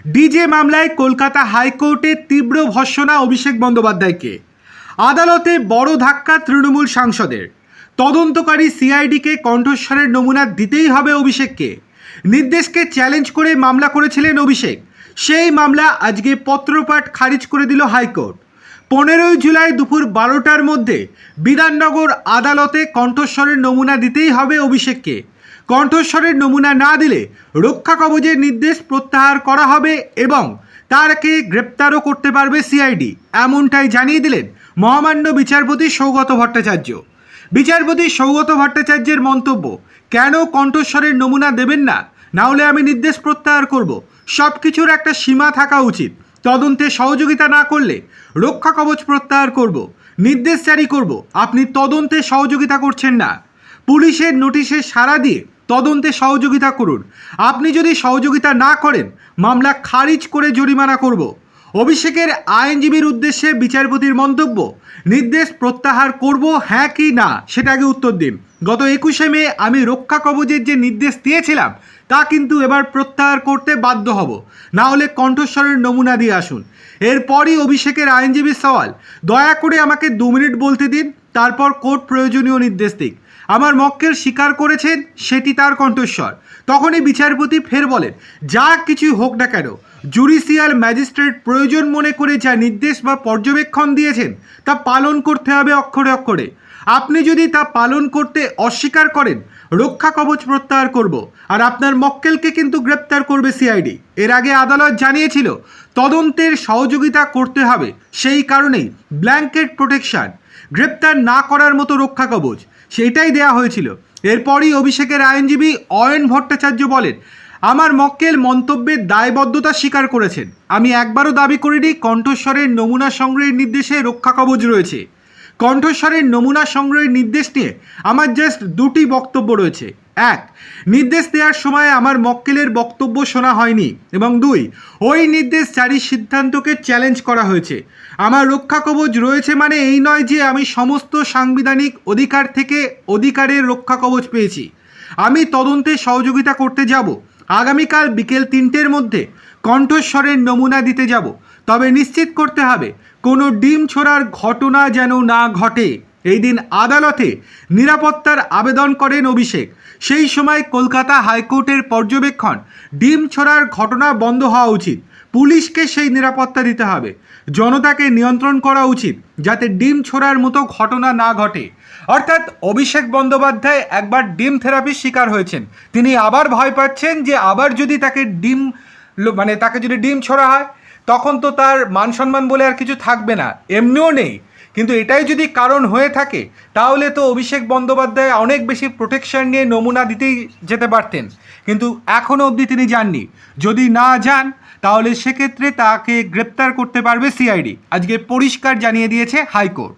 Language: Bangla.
ডিজে মামলায় কলকাতা হাইকোর্টে তীব্র ভর্ৎসনা অভিষেক বন্দ্যোপাধ্যায়কে। আদালতে বড় ধাক্কা তৃণমূল সাংসদের। তদন্তকারী সিআইডিকে কণ্ঠস্বরের নমুনা দিতেই হবে অভিষেককে। নির্দেশকে চ্যালেঞ্জ করে মামলা করেছিলেন অভিষেক। সেই মামলা আজকে পত্রপাঠ খারিজ করে দিল হাইকোর্ট। 15 জুলাই দুপুর 12টার মধ্যে বিধাননগর আদালতে কণ্ঠস্বরের নমুনা দিতেই হবে অভিষেককে। কণ্ঠস্বরের নমুনা না দিলে রক্ষা কবচের নির্দেশ প্রত্যাহার করা হবে এবং তাকে গ্রেপ্তারও করতে পারবে সিআইডি, এমনটাই জানিয়ে দিলেন মহামান্য বিচারপতি সৌগত ভট্টাচার্য। বিচারপতি সৌগত ভট্টাচার্যের মন্তব্য, কেন কণ্ঠস্বরের নমুনা দেবেন না? না হলে আমি নির্দেশ প্রত্যাহার করব। সব কিছুর একটা সীমা থাকা উচিত। তদন্তে সহযোগিতা না করলে রক্ষা কবচ প্রত্যাহার করব, নির্দেশ জারি করব। আপনি তদন্তে সহযোগিতা করছেন না। পুলিশের নোটিশে সাড়া দিয়ে তদন্তে সহযোগিতা করুন। আপনি যদি সহযোগিতা না করেন মামলা খারিজ করে জরিমানা করব। অভিষেকের আইনজীবীর উদ্দেশ্যে বিচারপতির মন্তব্য, নির্দেশ প্রত্যাহার করব হ্যাঁ কি না সেটা আগে উত্তর দিন। গত 21শে মে আমি রক্ষা কবচের যে নির্দেশ দিয়েছিলাম তা কিন্তু এবার প্রত্যাহার করতে বাধ্য হব, না হলে কণ্ঠস্বরের নমুনা দিয়ে আসুন। এরপরই অভিষেকের আইনজীবীর সওয়াল, দয়া করে আমাকে 2 মিনিট বলতে দিন, তারপর কোর্ট প্রয়োজনীয় নির্দেশ দিক। আমার মক্কেল স্বীকার করেছেন সেটি তার কণ্ঠস্বর। তখনই বিচারপতি ফের বলেন, যা কিছুই হোক না কেন জুডিশিয়াল ম্যাজিস্ট্রেট প্রয়োজন মনে করে যা নির্দেশ বা পর্যবেক্ষণ দিয়েছেন তা পালন করতে হবে অক্ষরে অক্ষরে। আপনি যদি তা পালন করতে অস্বীকার করেন রক্ষা কবচ প্রত্যাহার করব, আর আপনার মক্কেলকে কিন্তু গ্রেপ্তার করবে সিআইডি। এর আগে আদালত জানিয়েছিল তদন্তের সহযোগিতা করতে হবে, সেই কারণেই ব্ল্যাঙ্কেট প্রোটেকশন, গ্রেপ্তার না করার মতো রক্ষা কবচ সেইটাই দেয়া হয়েছিল। এরপরই অভিষেকের আইনজীবী অয়ন ভট্টাচার্য বলেন, আমার মক্কেল মন্তব্যের দায়বদ্ধতা স্বীকার করেছেন। আমি একবারও দাবি করিনি কণ্ঠস্বরের নমুনা সংগ্রহের নির্দেশে রক্ষা কবচ রয়েছে। কণ্ঠস্বরের নমুনা সংগ্রহের নির্দেশ নিয়ে আমার জাস্ট 2টি বক্তব্য রয়েছে। 1, নির্দেশ দেওয়ার সময় আমার মক্কেলের বক্তব্য শোনা হয়নি, এবং 2, ওই নির্দেশ জারির সিদ্ধান্তকে চ্যালেঞ্জ করা হয়েছে। আমার রক্ষা কবচ রয়েছে মানে এই নয় যে আমি সমস্ত সাংবিধানিক অধিকার থেকে অধিকারের রক্ষা কবচ পেয়েছি। আমি তদন্তে সহযোগিতা করতে যাব। আগামীকাল বিকেল 3টের মধ্যে কণ্ঠস্বরের নমুনা দিতে যাব। তবে নিশ্চিত করতে হবে কোনো ডিম ছোড়ার ঘটনা যেন না ঘটে। এই দিন আদালতে নিরাপত্তার আবেদন করেন অভিষেক। সেই সময় কলকাতা হাইকোর্টের পর্যবেক্ষণ, ডিম ছোড়ার ঘটনা বন্ধ হওয়া উচিত। পুলিশকে সেই নিরাপত্তা দিতে হবে। জনতাকে নিয়ন্ত্রণ করা উচিত যাতে ডিম ছোড়ার মতো ঘটনা না ঘটে। অর্থাৎ অভিষেক বন্দ্যোপাধ্যায় একবার ডিম থেরাপির শিকার হয়েছেন। তিনি আবার ভয় পাচ্ছেন যে আবার যদি তাকে তাকে যদি ডিম ছোড়া হয় তখন তো তার মান সম্মান বলে আর কিছু থাকবে না, এমনিও নেই। কিন্তু এটাই যদি কারণ হয়ে থাকে তাহলে তো অভিষেক বন্দ্যোপাধ্যায় অনেক বেশি প্রোটেকশন নিয়ে নমুনা দিতেই যেতে পারতেন, কিন্তু এখনও অবধি তিনি যাননি। যদি না যান তাহলে সেক্ষেত্রে তাকে গ্রেপ্তার করতে পারবে সিআইডি, আজকে পরিষ্কার জানিয়ে দিয়েছে হাইকোর্ট।